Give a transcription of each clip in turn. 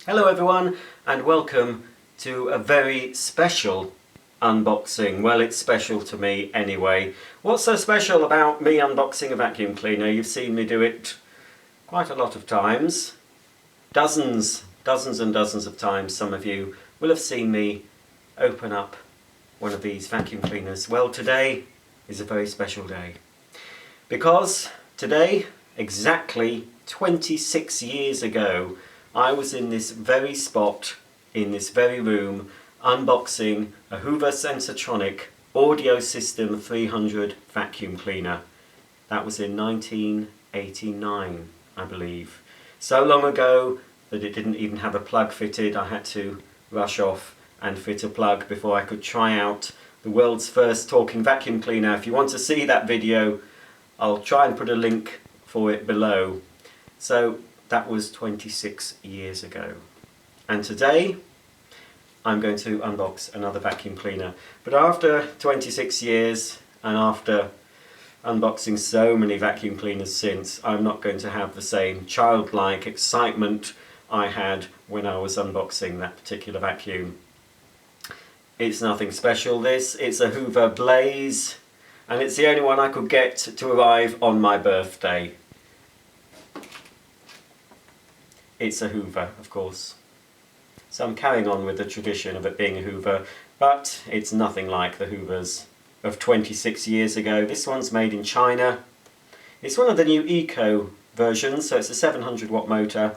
Hello everyone and welcome to a very special unboxing. Well, it's special to me anyway. What's so special about me unboxing a vacuum cleaner? You've seen me do it quite a lot of times. Dozens and dozens of times some of you will have seen me open up one of these vacuum cleaners. Well, today is a very special day because today, exactly 26 years ago, I was in this very spot, in this very room, unboxing a Hoover Sensortronic Audio System 300 vacuum cleaner. That was in 1989, I believe. So long ago that it didn't even have a plug fitted. I had to rush off and fit a plug before I could try out the world's first talking vacuum cleaner. If you want to see that video, I'll try and put a link for it below. So that was 26 years ago. And today I'm going to unbox another vacuum cleaner. But after 26 years and after unboxing so many vacuum cleaners since, I'm not going to have the same childlike excitement I had when I was unboxing that particular vacuum. It's nothing special, this. It's a Hoover Blaze, and it's the only one I could get to arrive on my birthday. It's a Hoover, of course. So I'm carrying on with the tradition of it being a Hoover, but it's nothing like the Hoovers of 26 years ago. This one's made in China. It's one of the new Eco versions, so it's a 700 watt motor.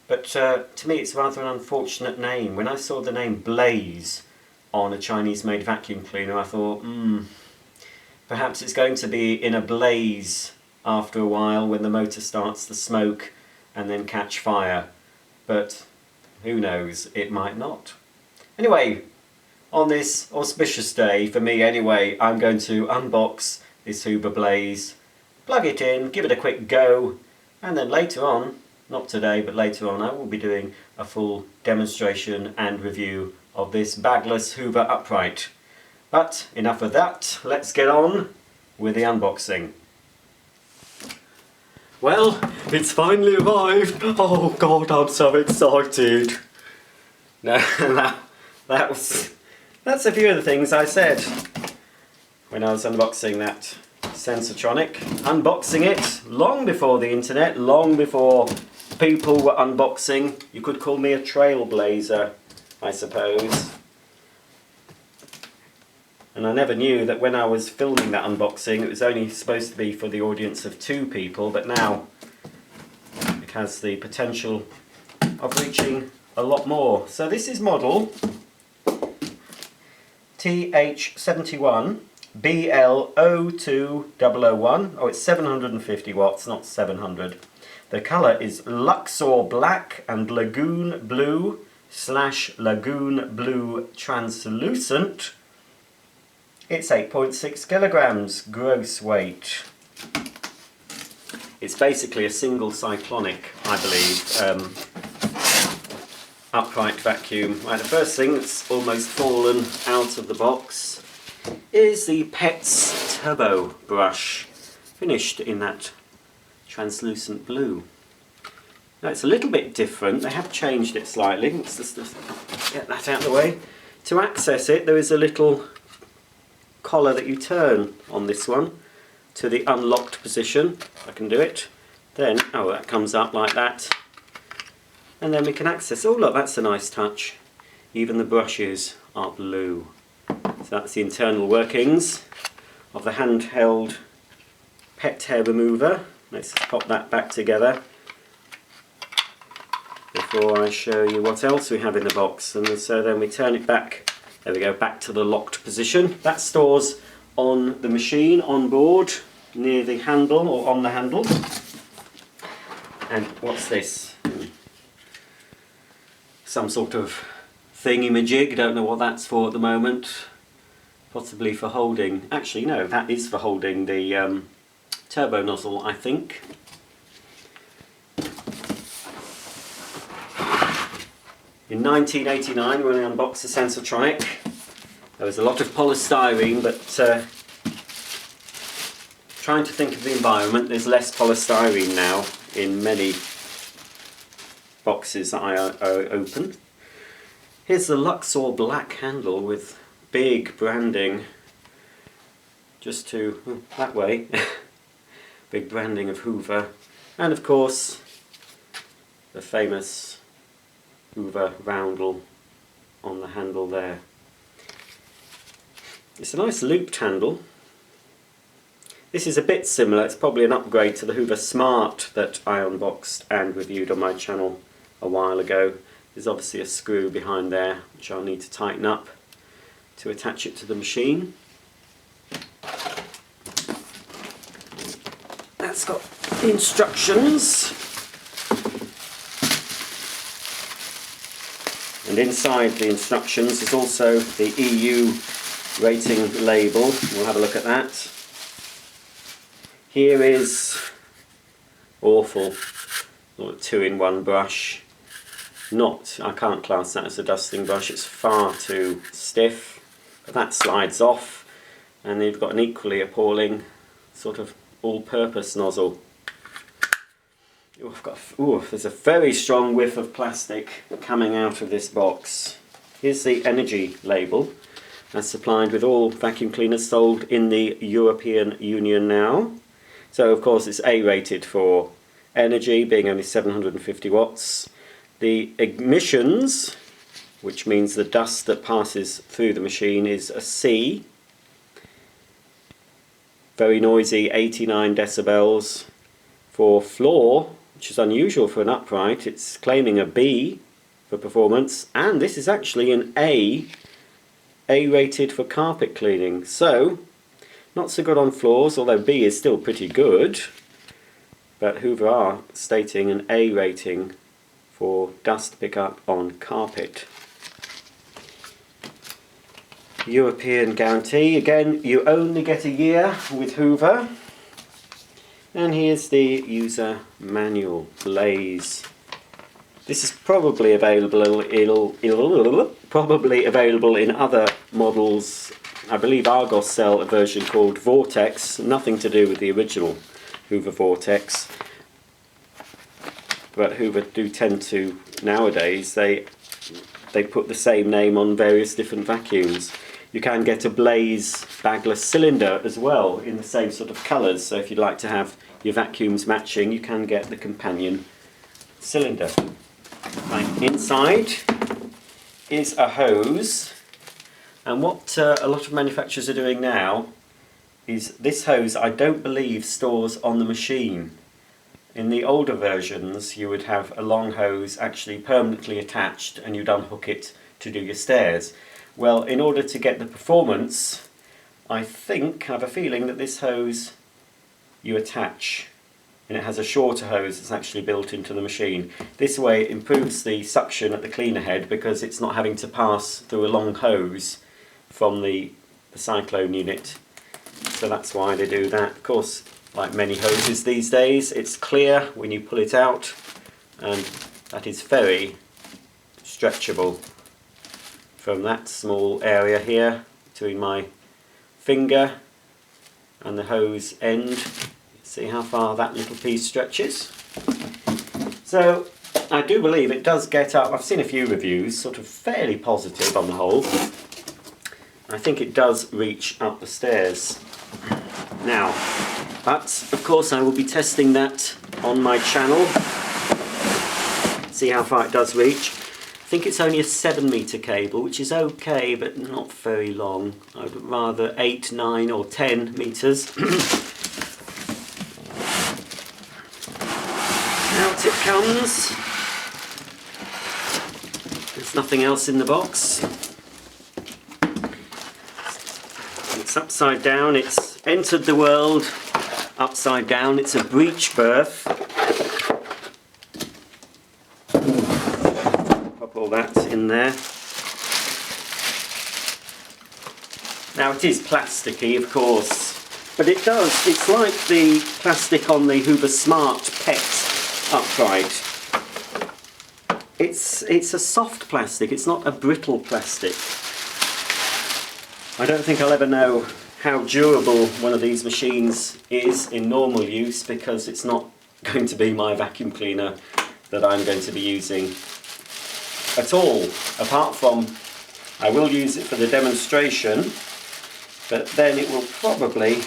But to me it's rather an unfortunate name. When I saw the name Blaze on a Chinese made vacuum cleaner, I thought, perhaps it's going to be in a blaze after a while when the motor starts to smoke and then catch fire. But who knows, it might not. Anyway, on this auspicious day, for me anyway, I'm going to unbox this Hoover Blaze, plug it in, give it a quick go, and then later on, not today but later on, I will be doing a full demonstration and review of this Bagless Hoover upright. But enough of that, let's get on with the unboxing. Well, it's finally arrived. Oh God, I'm so excited. That's a few of the things I said when I was unboxing that Sensortronic. Unboxing it long before the internet, long before people were unboxing. You could call me a trailblazer, I suppose. And I never knew that when I was filming that unboxing it was only supposed to be for the audience of 2 people, but now it has the potential of reaching a lot more. So this is model TH71 BL02001. Oh, it's 750 watts, not 700. The colour is Luxor Black and Lagoon Blue / Lagoon Blue Translucent. It's 8.6 kilograms gross weight. It's basically a single cyclonic, I believe, upright vacuum. Right, the first thing that's almost fallen out of the box is the Pet's Turbo brush, finished in that translucent blue. Now it's a little bit different, they have changed it slightly. Let's just get that out of the way. To access it, there is a little collar that you turn on this one to the unlocked position. I can do it. Then, oh, that comes up like that. And then we can access, oh look, that's a nice touch. Even the brushes are blue. So that's the internal workings of the handheld pet hair remover. Let's pop that back together before I show you what else we have in the box. And so then we turn it back. There we go, back to the locked position. That stores on the machine, on board, near the handle or on the handle. And what's this? Some sort of thingy-majig, don't know what that's for at the moment. Possibly for holding, actually no, that is for holding the turbo nozzle, I think. In 1989, when I unboxed the Sensortronic, there was a lot of polystyrene, but trying to think of the environment, there's less polystyrene now in many boxes that I open. Here's the Luxor black handle with big branding, just to that way, big branding of Hoover, and of course the famous Hoover roundel on the handle there. It's a nice looped handle. This is a bit similar, it's probably an upgrade to the Hoover Smart that I unboxed and reviewed on my channel a while ago. There's obviously a screw behind there which I'll need to tighten up to attach it to the machine. That's got the instructions. And inside the instructions is also the EU rating label. We'll have a look at that. Here is awful, 2-in-1 brush. I can't class that as a dusting brush, it's far too stiff, but that slides off, and they've got an equally appalling sort of all-purpose nozzle. There's a very strong whiff of plastic coming out of this box. Here's the energy label, as supplied with all vacuum cleaners sold in the European Union now. So of course it's A-rated for energy, being only 750 watts. The emissions, which means the dust that passes through the machine, is a C. Very noisy, 89 decibels. For floor, which is unusual for an upright, it's claiming a B for performance, and this is actually an A-rated for carpet cleaning. So, not so good on floors, although B is still pretty good, but Hoover are stating an A rating for dust pickup on carpet. European guarantee, again you only get a year with Hoover. And here's the user manual, Blaze. This is probably available in other models. I believe Argos sell a version called Vortex, nothing to do with the original Hoover Vortex. But Hoover do tend to, nowadays, they put the same name on various different vacuums. You can get a Blaze Bagless cylinder as well, in the same sort of colours, so if you'd like to have your vacuums matching, you can get the companion cylinder. Right, inside is a hose. And what a lot of manufacturers are doing now is this hose, I don't believe, stores on the machine. In the older versions you would have a long hose actually permanently attached and you'd unhook it to do your stairs. Well, in order to get the performance, I have a feeling that this hose you attach, and it has a shorter hose that's actually built into the machine. This way it improves the suction at the cleaner head because it's not having to pass through a long hose from the cyclone unit. So that's why they do that. Of course, like many hoses these days, it's clear when you pull it out, and that is very stretchable from that small area here between my finger and the hose end. See how far that little piece stretches. So I do believe it does get up. I've seen a few reviews, sort of fairly positive on the whole. I think it does reach up the stairs now, but of course I will be testing that on my channel, see how far it does reach. I think it's only a 7-metre cable, which is okay but not very long. I would rather 8, 9 or 10 metres. Out it comes. There's nothing else in the box. It's upside down, it's entered the world upside down, it's a breech berth. Pop all that in there. Now it is plasticky, of course, but it's like the plastic on the Hoover Smart Pet upright. It's a soft plastic, it's not a brittle plastic. I don't think I'll ever know how durable one of these machines is in normal use because it's not going to be my vacuum cleaner that I'm going to be using at all, apart from I will use it for the demonstration, but then it will probably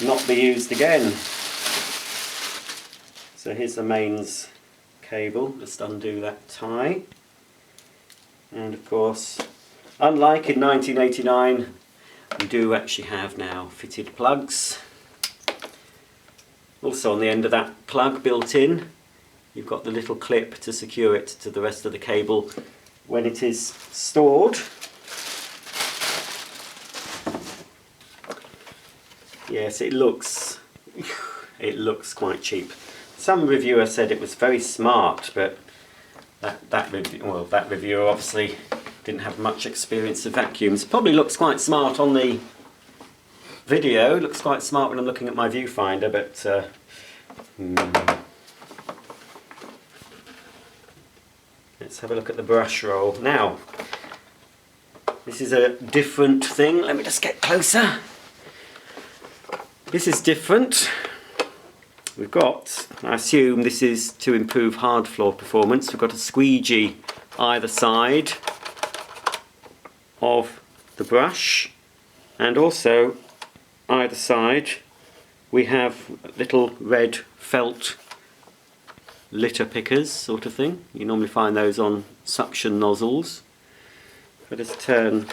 not be used again. So here's the mains cable, just undo that tie. And of course, unlike in 1989, we do actually have now fitted plugs. Also on the end of that plug built in, you've got the little clip to secure it to the rest of the cable when it is stored. Yes, it looks quite cheap. Some reviewer said it was very smart, but that reviewer obviously didn't have much experience of vacuums. Probably looks quite smart on the video, looks quite smart when I'm looking at my viewfinder, but let's have a look at the brush roll. Now, this is a different thing. Let me just get closer. This is different. We've got, I assume this is to improve hard floor performance, we've got a squeegee either side of the brush, and also either side we have little red felt litter pickers sort of thing. You normally find those on suction nozzles. If I just turn,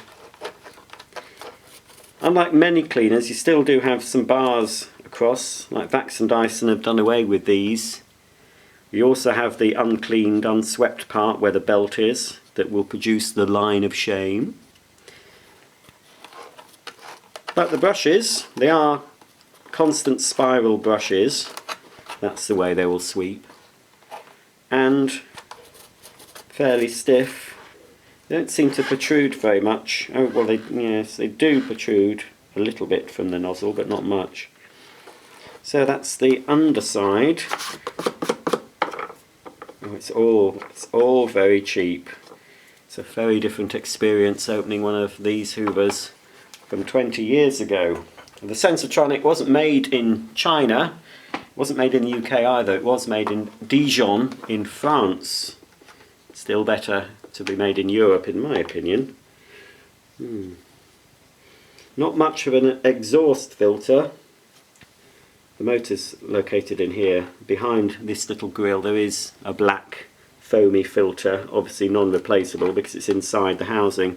unlike many cleaners, you still do have some bars across, like Vax and Dyson have done away with these. You also have the uncleaned, unswept part where the belt is, that will produce the line of shame. But the brushes, they are constant spiral brushes. That's the way they will sweep. And fairly stiff. They don't seem to protrude very much. Oh, well, yes, they do protrude a little bit from the nozzle, but not much. So that's the underside. Oh, it's all very cheap. It's a very different experience opening one of these Hoovers from 20 years ago. The Sensortronic wasn't made in China, it wasn't made in the UK either, it was made in Dijon in France. Still better to be made in Europe in my opinion. Not much of an exhaust filter. The motor's located in here. Behind this little grille there is a black foamy filter, obviously non-replaceable because it's inside the housing.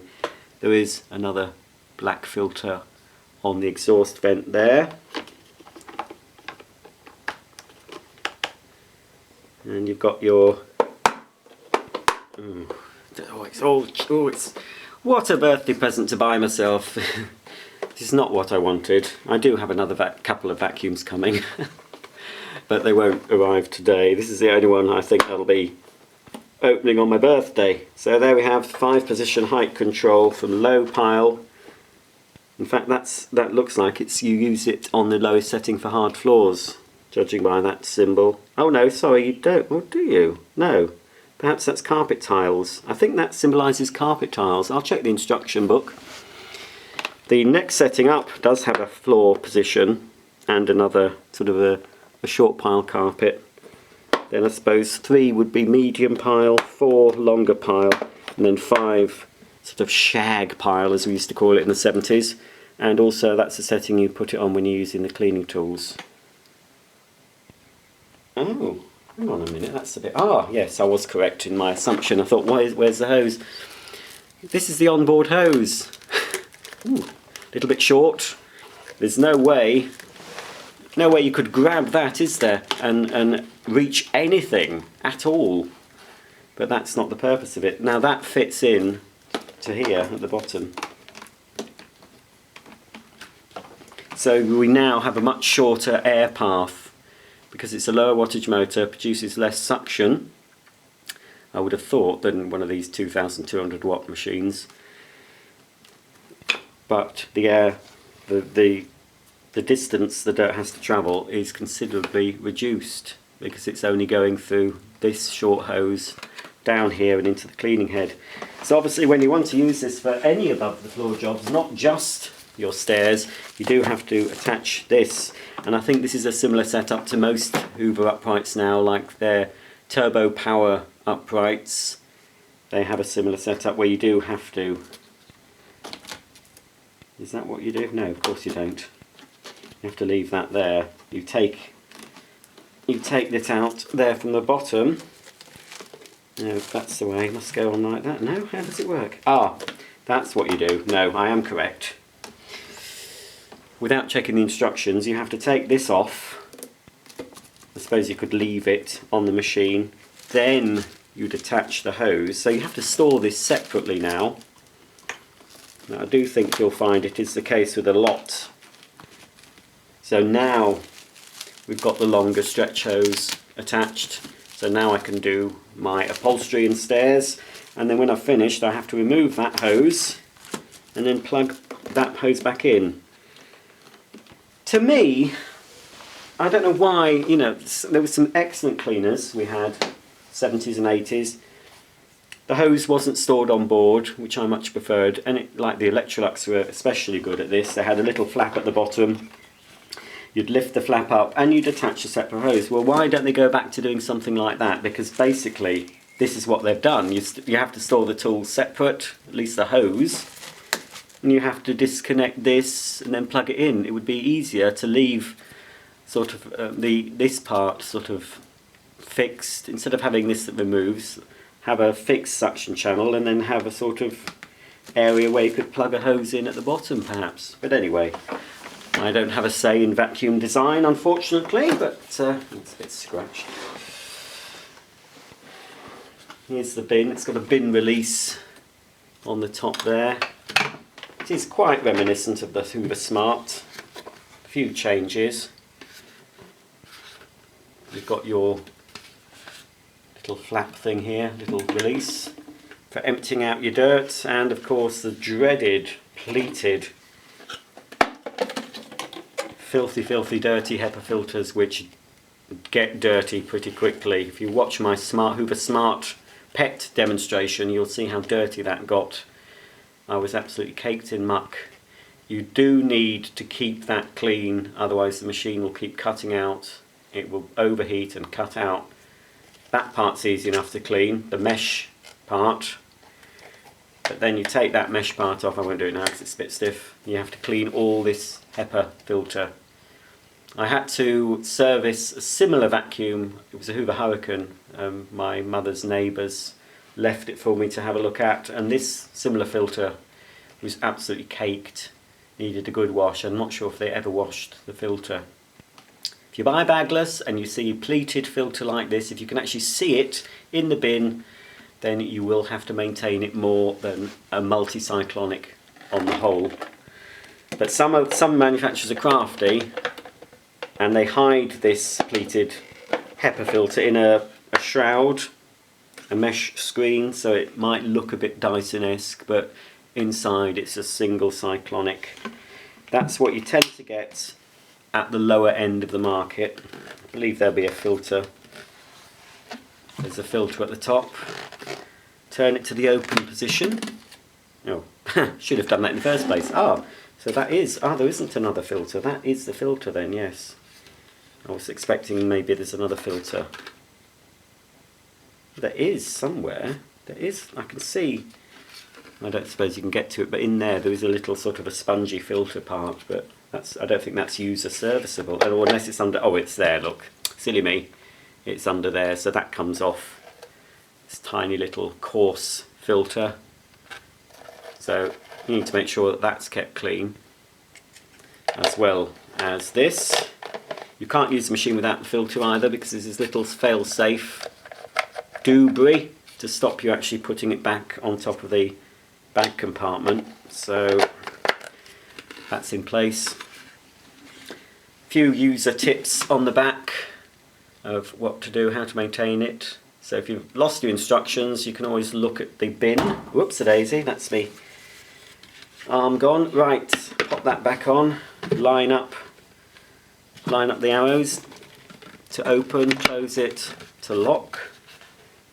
There is another black filter on the exhaust vent there. And you've got your... what a birthday present to buy myself. This is not what I wanted. I do have another couple of vacuums coming, but they won't arrive today. This is the only one I think that'll be opening on my birthday. So there we have 5-position height control from low pile. In fact, that looks like you use it on the lowest setting for hard floors, judging by that symbol. Oh no, sorry, you don't. Or do you? No. Perhaps that's carpet tiles. I think that symbolises carpet tiles. I'll check the instruction book. The next setting up does have a floor position and another sort of a short pile carpet. Then I suppose 3 would be medium pile, 4 longer pile, and then 5 sort of shag pile as we used to call it in the 70s. And also that's the setting you put it on when you're using the cleaning tools. Oh, hang on a minute, that's a bit... Ah, yes, I was correct in my assumption. I thought, where's the hose? This is the onboard hose. Ooh, a little bit short. There's no way you could grab that, is there, and reach anything at all. But that's not the purpose of it. Now that fits in to here at the bottom. So we now have a much shorter air path because it's a lower wattage motor, produces less suction, I would have thought, than one of these 2,200 watt machines. But the air, the distance the dirt has to travel is considerably reduced because it's only going through this short hose down here and into the cleaning head. So obviously when you want to use this for any above the floor jobs, not just your stairs, you do have to attach this. And I think this is a similar setup to most Hoover uprights now, like their turbo power uprights, they have a similar setup where you do have to... Is that what you do? No, of course you don't. You have to leave that there. You take this out there from the bottom. No, that's the way. It must go on like that. No, how does it work? Ah, that's what you do. No, I am correct. Without checking the instructions, you have to take this off. I suppose you could leave it on the machine. Then you'd attach the hose. So you have to store this separately now. Now, I do think you'll find it is the case with a lot. So now we've got the longer stretch hose attached. So now I can do my upholstery and stairs. And then when I've finished, I have to remove that hose and then plug that hose back in. To me, I don't know why, you know, there were some excellent cleaners we had, 70s and 80s. The hose wasn't stored on board, which I much preferred, and like the Electrolux were especially good at this. They had a little flap at the bottom. You'd lift the flap up and you'd attach a separate hose. Well, why don't they go back to doing something like that? Because basically, this is what they've done. You have to store the tools separate, at least the hose, and you have to disconnect this and then plug it in. It would be easier to leave sort of this part sort of fixed, instead of having this that removes, have a fixed suction channel and then have a sort of area where you could plug a hose in at the bottom perhaps. But anyway, I don't have a say in vacuum design unfortunately, but it's a bit scratched. Here's the bin. It's got a bin release on the top there. It is quite reminiscent of the Hoover Smart. A few changes. You've got your little flap thing here, little release for emptying out your dirt, and of course the dreaded pleated filthy dirty HEPA filters, which get dirty pretty quickly. If you watch my Hoover Smart pet demonstration, you'll see how dirty that got. I was absolutely caked in muck. You do need to keep that clean, otherwise the machine will keep cutting out. It will overheat and cut out. That part's easy enough to clean, the mesh part. But then you take that mesh part off. I won't do it now because it's a bit stiff. You have to clean all this HEPA filter. I had to service a similar vacuum. It was a Hoover Hurricane. My mother's neighbours left it for me to have a look at, and this similar filter was absolutely caked. Needed a good wash. I'm not sure if they ever washed the filter. If you buy Bagless and you see a pleated filter like this, if you can actually see it in the bin, then you will have to maintain it more than a multi-cyclonic on the whole. But some manufacturers are crafty and they hide this pleated HEPA filter in a shroud, a mesh screen, so it might look a bit Dyson-esque, but inside it's a single cyclonic. That's what you tend to get at the lower end of the market. I believe there'll be a filter. There's a filter at the top. Turn it to the open position. Oh, should have done that in the first place. Ah, so that is, there isn't another filter. That is the filter then, yes. I was expecting maybe there's another filter. There is somewhere. There is, I can see. I don't suppose you can get to it, but in there is a little sort of a spongy filter part, but I don't think that's user serviceable, or unless it's under, oh it's there, look, silly me, it's under there, so that comes off, this tiny little coarse filter, so you need to make sure that that's kept clean, as well as this. You can't use the machine without the filter either, because there's this little fail-safe doobry to stop you actually putting it back on top of the bag compartment, so that's in place. A few user tips on the back of what to do, how to maintain it. So if you've lost your instructions, you can always look at the bin. Whoops-a-daisy, that's me arm gone. Right, pop that back on, line up the arrows to open, close it to lock.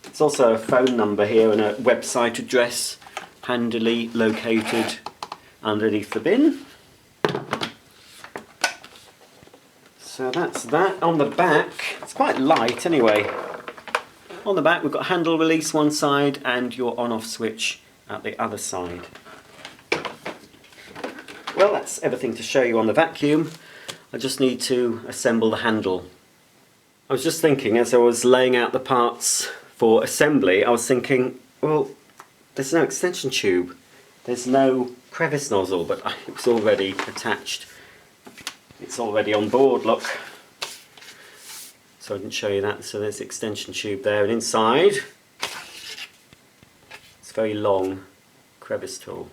There's also a phone number here and a website address handily located underneath the bin. So that's that on the back. It's quite light anyway. On the back we've got handle release one side and your on-off switch at the other side. Well, that's everything to show you on the vacuum. I just need to assemble the handle. I was just thinking, as I was laying out the parts for assembly, I was thinking, well, there's no extension tube, there's no crevice nozzle, but it's already attached. It's already on board, look. So I didn't show you that. So there's the extension tube there, and inside it's a very long crevice tool,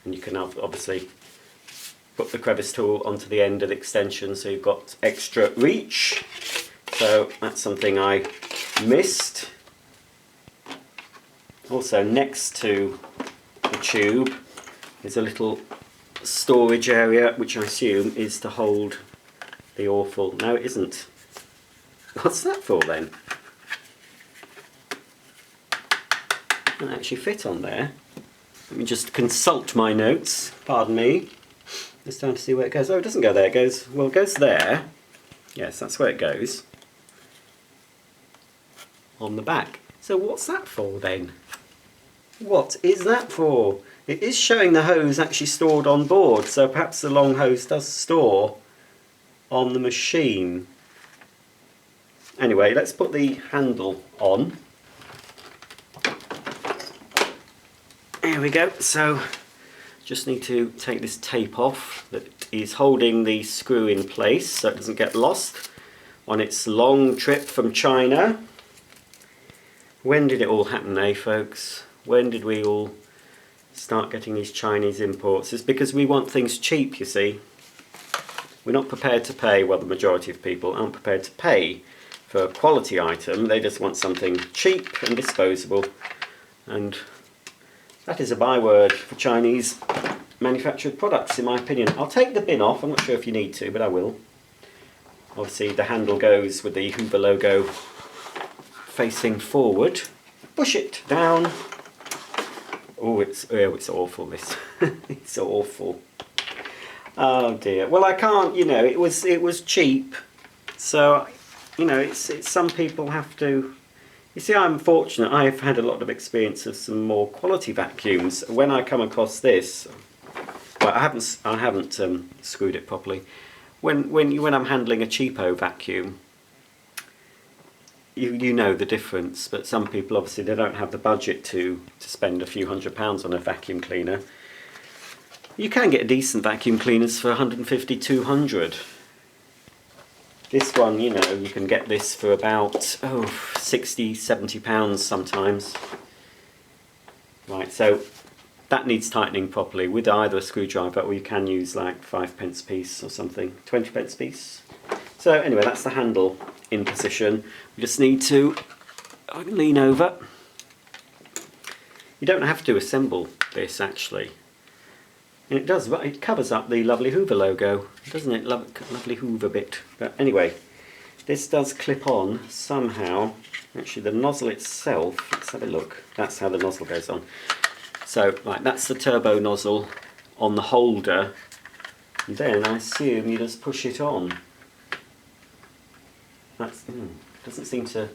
and you can obviously put the crevice tool onto the end of the extension so you've got extra reach. So that's something I missed. Also, next to the tube is a little storage area, which I assume is to hold the awful... No, it isn't. What's that for then? Doesn't actually fit on there. Let me just consult my notes. Pardon me. Just trying to see where it goes. Oh, it doesn't go there. It goes... Well, it goes there. Yes, that's where it goes. On the back. So what's that for then? What is that for? It is showing the hose actually stored on board, so perhaps the long hose does store on the machine. Anyway, let's put the handle on. There we go. So just need to take this tape off that is holding the screw in place so it doesn't get lost on its long trip from China. When did it all happen, eh, folks? When did we all start getting these Chinese imports? It's because we want things cheap, you see. We're not prepared to pay, well, the majority of people aren't prepared to pay for a quality item. They just want something cheap and disposable. And that is a byword for Chinese manufactured products, in my opinion. I'll take the bin off. I'm not sure if you need to, but I will. Obviously, the handle goes with the Hoover logo facing forward. Push it down. Oh, it's awful, this. It's awful. Oh dear. Well, I can't, you know, it was cheap. So, you know, it's some people have to... You see, I'm fortunate. I've had a lot of experience of some more quality vacuums. When I come across this, well, I haven't screwed it properly. When I'm handling a cheapo vacuum, you know the difference. But some people, obviously, they don't have the budget to spend a few £100 on a vacuum cleaner. You can get decent vacuum cleaners for 150, 200. This one, you know, you can get this for about 60, 70 pounds sometimes. Right, so that needs tightening properly with either a screwdriver, or you can use like 5p piece or something, 20p piece. So anyway, that's the handle in position. We just need to lean over. You don't have to assemble this actually. And it does, but it covers up the lovely Hoover logo, doesn't it? Lovely Hoover bit. But anyway, this does clip on somehow. Actually, the nozzle itself, let's have a look. That's how the nozzle goes on. So, right, that's the turbo nozzle on the holder. And then I assume you just push it on. That's doesn't seem to.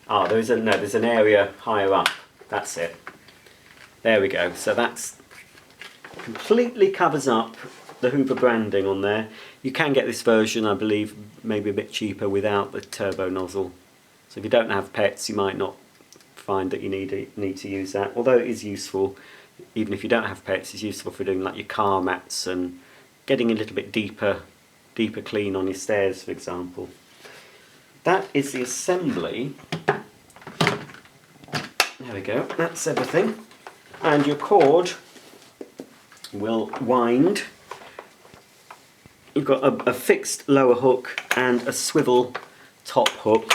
Ah, there's an area higher up. That's it. There we go. So that's completely covers up the Hoover branding on there. You can get this version, I believe, maybe a bit cheaper without the turbo nozzle. So if you don't have pets, you might not find that you need to use that. Although it is useful, even if you don't have pets, it's useful for doing like your car mats and getting a little bit deeper clean on your stairs, for example. That is the assembly. There we go. That's everything. And your cord will wind. You've got a fixed lower hook and a swivel top hook.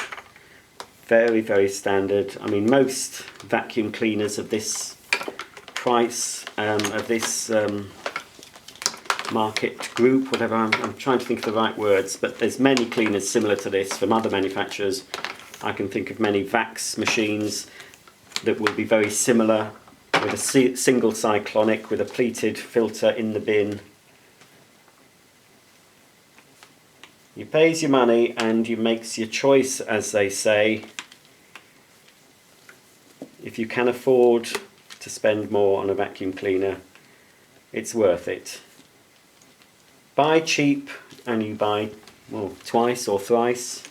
Very, very standard. I mean, most vacuum cleaners of this price, of this market group, whatever, I'm trying to think of the right words, but there's many cleaners similar to this from other manufacturers. I can think of many Vax machines that will be very similar, with a single cyclonic with a pleated filter in the bin. You pays your money and you makes your choice, as they say. if you can afford to spend more on a vacuum cleaner, it's worth it. Buy cheap and you buy, well, twice or thrice.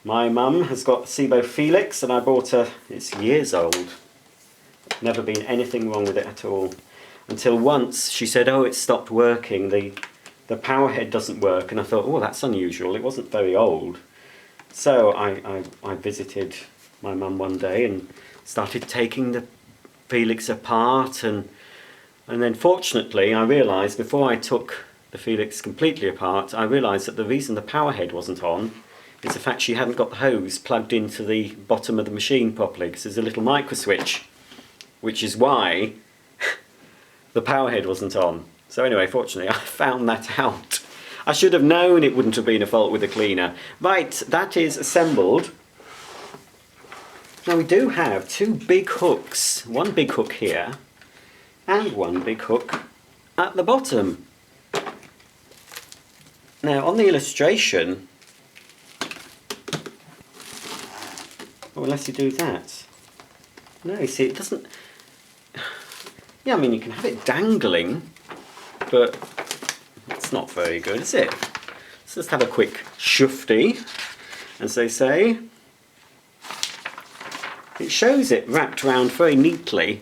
My mum has got Cibo Felix and I bought her, it's years old. Never been anything wrong with it at all. Until once she said, oh, it stopped working, the power head doesn't work, and I thought, oh, that's unusual, it wasn't very old. So I visited my mum one day and started taking the Felix apart, and then fortunately I realised before I took the Felix completely apart, I realised that the reason the power head wasn't on is the fact she hadn't got the hose plugged into the bottom of the machine properly, because there's a little micro switch, which is why the power head wasn't on. So anyway, fortunately I found that out. I should have known it wouldn't have been a fault with the cleaner. Right, that is assembled. Now we do have two big hooks. One big hook here and one big hook at the bottom. Now on the illustration, oh, unless you do that. No, you see, it doesn't... Yeah, I mean, you can have it dangling, but it's not very good, is it? Let's just have a quick shufty, as they say. It shows it wrapped around very neatly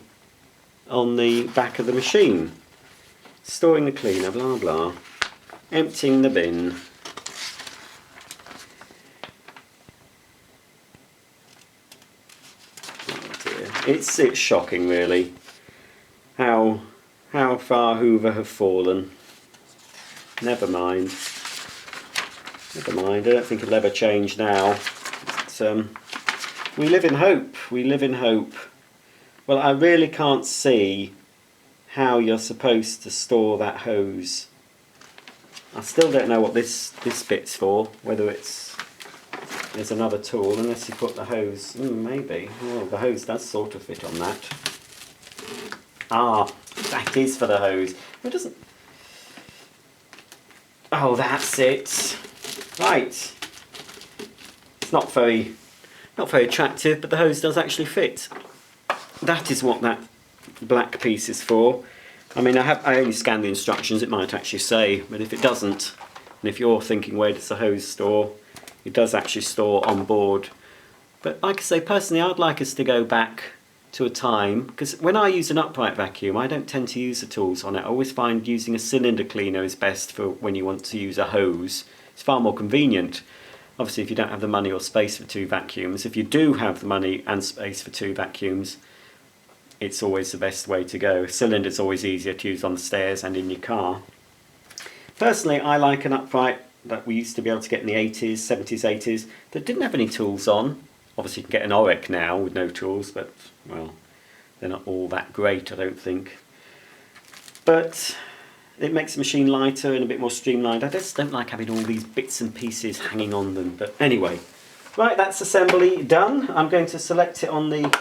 on the back of the machine. Storing the cleaner, blah blah. Emptying the bin. It's shocking, really, how far Hoover have fallen. Never mind. Never mind. I don't think it'll ever change now. But, we live in hope. We live in hope. Well, I really can't see how you're supposed to store that hose. I still don't know what this bit's for. Whether there's another tool, unless you put the hose, maybe. Oh, the hose does sort of fit on that. Ah, that is for the hose. It doesn't... Oh, that's it. Right. It's not very attractive, but the hose does actually fit. That is what that black piece is for. I mean, I only scanned the instructions, it might actually say, but if it doesn't, and if you're thinking where does the hose store, it does actually store on board. But like I say, personally I'd like us to go back to a time, because when I use an upright vacuum I don't tend to use the tools on it. I always find using a cylinder cleaner is best for when you want to use a hose. It's far more convenient. Obviously if you don't have the money or space for two vacuums. If you do have the money and space for two vacuums, it's always the best way to go. A cylinder's always easier to use on the stairs and in your car. Personally I like an upright that we used to be able to get in the 80s, 70s, 80s that didn't have any tools on. Obviously you can get an Orec now with no tools, but well, they're not all that great I don't think. But it makes the machine lighter and a bit more streamlined. I just don't like having all these bits and pieces hanging on them, but anyway. Right, that's assembly done. I'm going to select it on the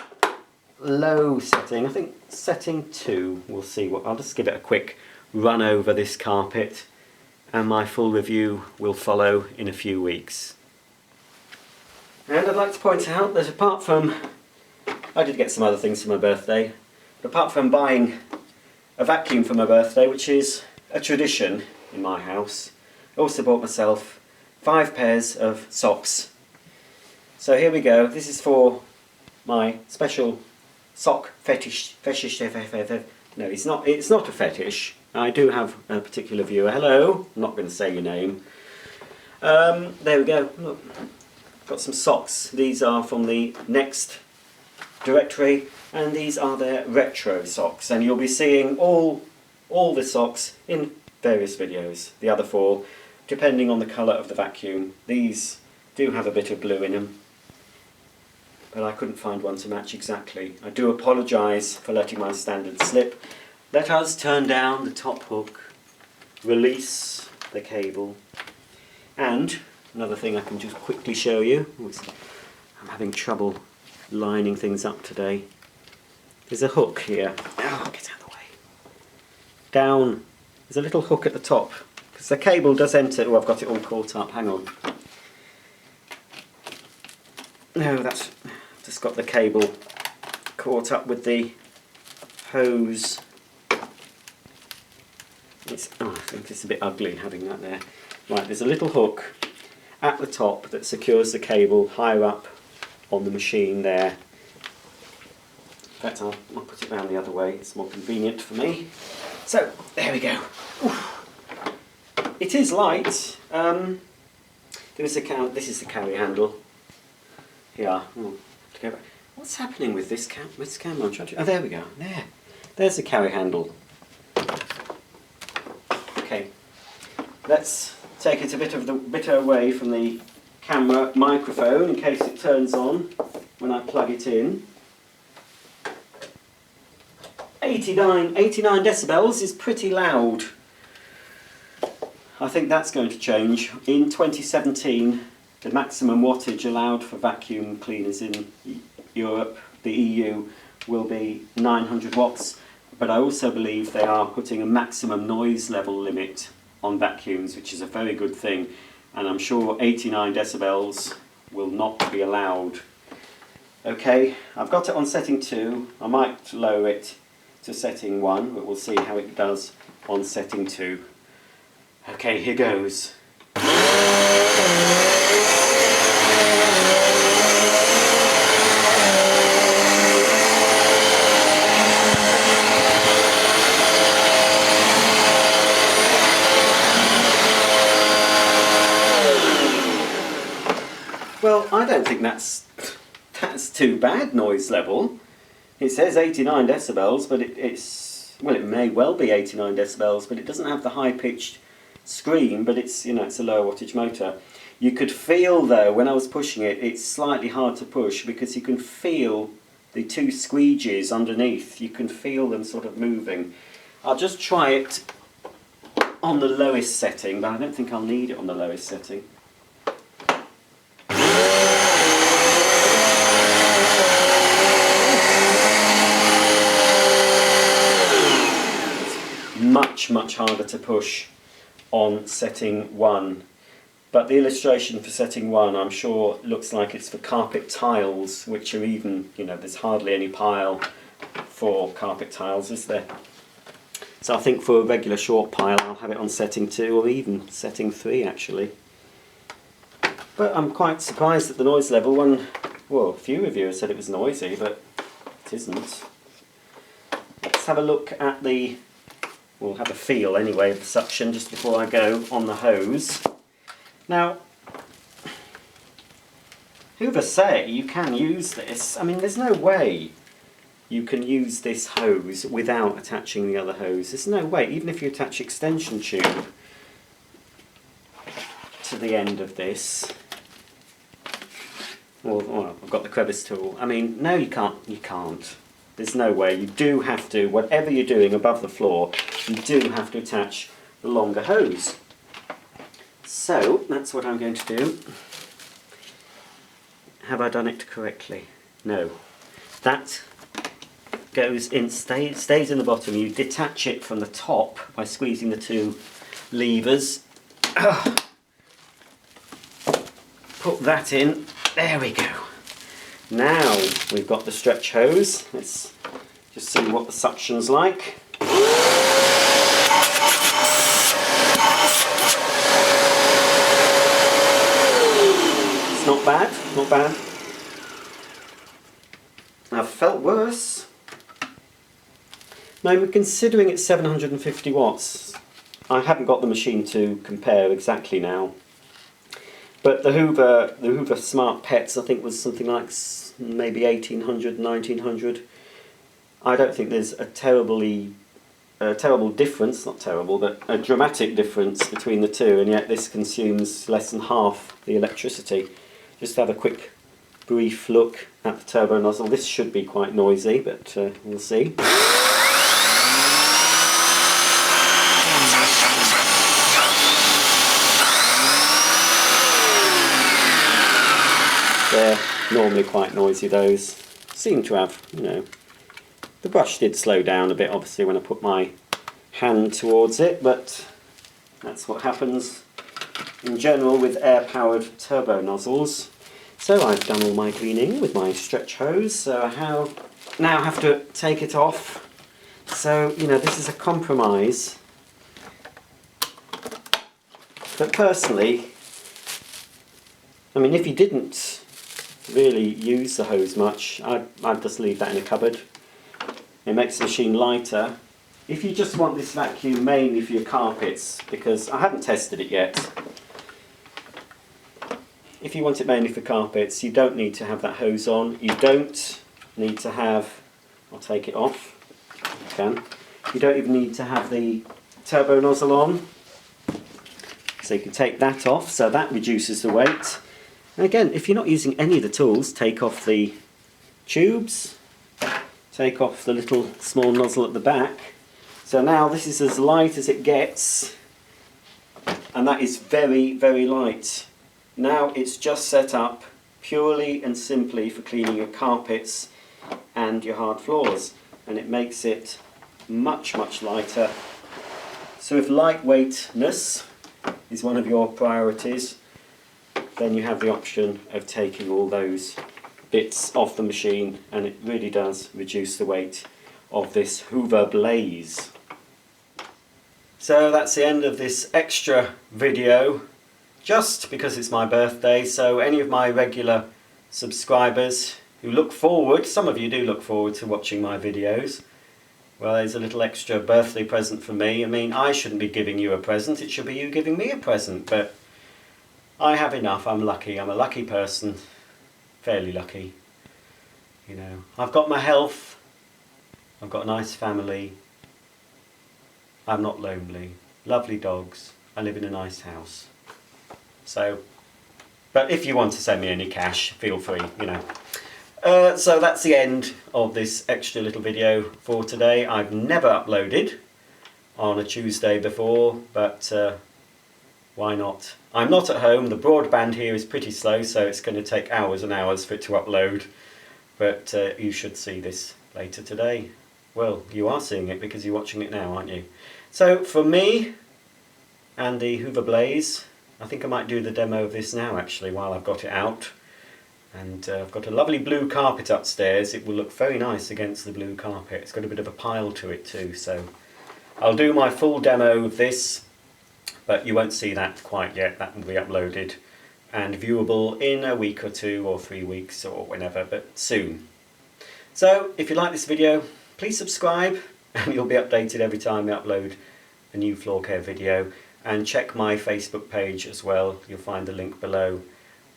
low setting. I think setting 2, we'll see what. I'll just give it a quick run over this carpet, and my full review will follow in a few weeks. And I'd like to point out that apart from, I did get some other things for my birthday, but apart from buying a vacuum for my birthday, which is a tradition in my house, I also bought myself 5 pairs of socks. So here we go. This is for my special sock fetish. No, it's not a fetish. I do have a particular viewer. Hello. I'm not going to say your name. There we go. Look. Got some socks. These are from the Next directory, and these are their retro socks, and you'll be seeing all the socks in various videos, the other 4 depending on the colour of the vacuum. These do have a bit of blue in them, but I couldn't find one to match exactly. I do apologise for letting my standard slip. Let us turn down the top hook, release the cable, and another thing I can just quickly show you. I'm having trouble lining things up today. There's a hook here. Oh, get out of the way. Down. There's a little hook at the top, because the cable does enter. Oh, I've got it all caught up. Hang on. No, that's just got the cable caught up with the hose. I think it's a bit ugly having that there. Right, there's a little hook at the top that secures the cable higher up on the machine there. In fact, I'll put it round the other way, it's more convenient for me. So, there we go. Oof. It is light. This is the carry handle. Here. What's happening with this camera? I'm trying to. Oh, there we go. There's the carry handle. Okay. Let's take it a bit away from the camera microphone in case it turns on when I plug it in. 89 decibels is pretty loud. I think that's going to change. In 2017, the maximum wattage allowed for vacuum cleaners in Europe, the EU, will be 900 watts. But I also believe they are putting a maximum noise level limit on vacuums, which is a very good thing. And I'm sure 89 decibels will not be allowed. Okay, I've got it on setting 2. I might lower it to setting 1, but we'll see how it does on setting 2. Okay, here goes. Well, I don't think that's too bad noise level. It says 89 decibels, but it may well be 89 decibels, but it doesn't have the high-pitched scream, but it's a lower wattage motor. You could feel though, when I was pushing it, it's slightly hard to push because you can feel the two squeegees underneath. You can feel them sort of moving. I'll just try it on the lowest setting, but I don't think I'll need it on the lowest setting. Much harder to push on setting 1, but the illustration for setting 1 I'm sure looks like it's for carpet tiles, which are even, there's hardly any pile for carpet tiles, is there? So I think for a regular short pile I'll have it on setting 2 or even setting 3 actually. But I'm quite surprised at the noise level. A few reviewers said it was noisy, but it isn't. Let's have a look at we'll have a feel anyway of the suction just before I go on the hose. Now, Hoover say you can use this. I mean, there's no way you can use this hose without attaching the other hose. There's no way, even if you attach extension tube to the end of this. Well, I've got the crevice tool. I mean, no, you can't. There's no way. You do have to, whatever you're doing above the floor, you do have to attach the longer hose. So, that's what I'm going to do. Have I done it correctly? No. That goes in, stays in the bottom. You detach it from the top by squeezing the two levers. Put that in. There we go. Now we've got the stretch hose. Let's just see what the suction's like. It's not bad, not bad. I've felt worse. Now, considering it's 750 watts, I haven't got the machine to compare exactly now. But the Hoover Smart Pets, I think, was something like maybe 1800, 1900. I don't think there's a terrible difference, not terrible, but a dramatic difference between the two, and yet this consumes less than half the electricity. Just have a quick, brief look at the turbo nozzle. This should be quite noisy, but we'll see. They're normally quite noisy, those. Seem to have, the brush did slow down a bit obviously when I put my hand towards it, but that's what happens in general with air-powered turbo nozzles. So I've done all my cleaning with my stretch hose, so I now have to take it off. So, you know, this is a compromise. But personally, I mean, if you didn't really use the hose much, I'd just leave that in a cupboard. It makes the machine lighter. If you just want this vacuum mainly for your carpets, because I haven't tested it yet, if you want it mainly for carpets, you don't need to have that hose on. You don't need to have, I'll take it off, you can. You don't even need to have the turbo nozzle on. So you can take that off, so that reduces the weight. And again, if you're not using any of the tools, take off the tubes, take off the little small nozzle at the back. So now this is as light as it gets, and that is very, very light. Now it's just set up purely and simply for cleaning your carpets and your hard floors, and it makes it much, much lighter. So if lightweightness is one of your priorities, then you have the option of taking all those bits off the machine, and it really does reduce the weight of this Hoover Blaze. So that's the end of this extra video, just because it's my birthday. So any of my regular subscribers who look forward, some of you do look forward to watching my videos, well, there's a little extra birthday present for me. I mean, I shouldn't be giving you a present, it should be you giving me a present, but I have enough. I'm lucky. I'm a lucky person, fairly lucky. You know, I've got my health, I've got a nice family, I'm not lonely, lovely dogs, I live in a nice house. So, but if you want to send me any cash, feel free, you know. So that's the end of this extra little video for today. I've never uploaded on a Tuesday before, but why not? I'm not at home, the broadband here is pretty slow, so it's going to take hours and hours for it to upload. But you should see this later today. Well, you are seeing it because you're watching it now, aren't you? So for me and the Hoover Blaze, I think I might do the demo of this now actually while I've got it out. And I've got a lovely blue carpet upstairs. It will look very nice against the blue carpet. It's got a bit of a pile to it too, so I'll do my full demo of this, but you won't see that quite yet. That will be uploaded and viewable in a week or 2 or 3 weeks or whenever, but soon. So if you like this video, please subscribe and you'll be updated every time I upload a new floor care video. And check my Facebook page as well. You'll find the link below,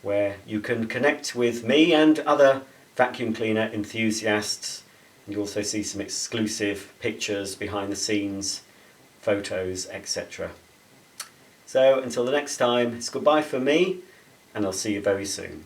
where you can connect with me and other vacuum cleaner enthusiasts. And you also see some exclusive pictures, behind the scenes, photos, etc. So until the next time, it's goodbye from me, and I'll see you very soon.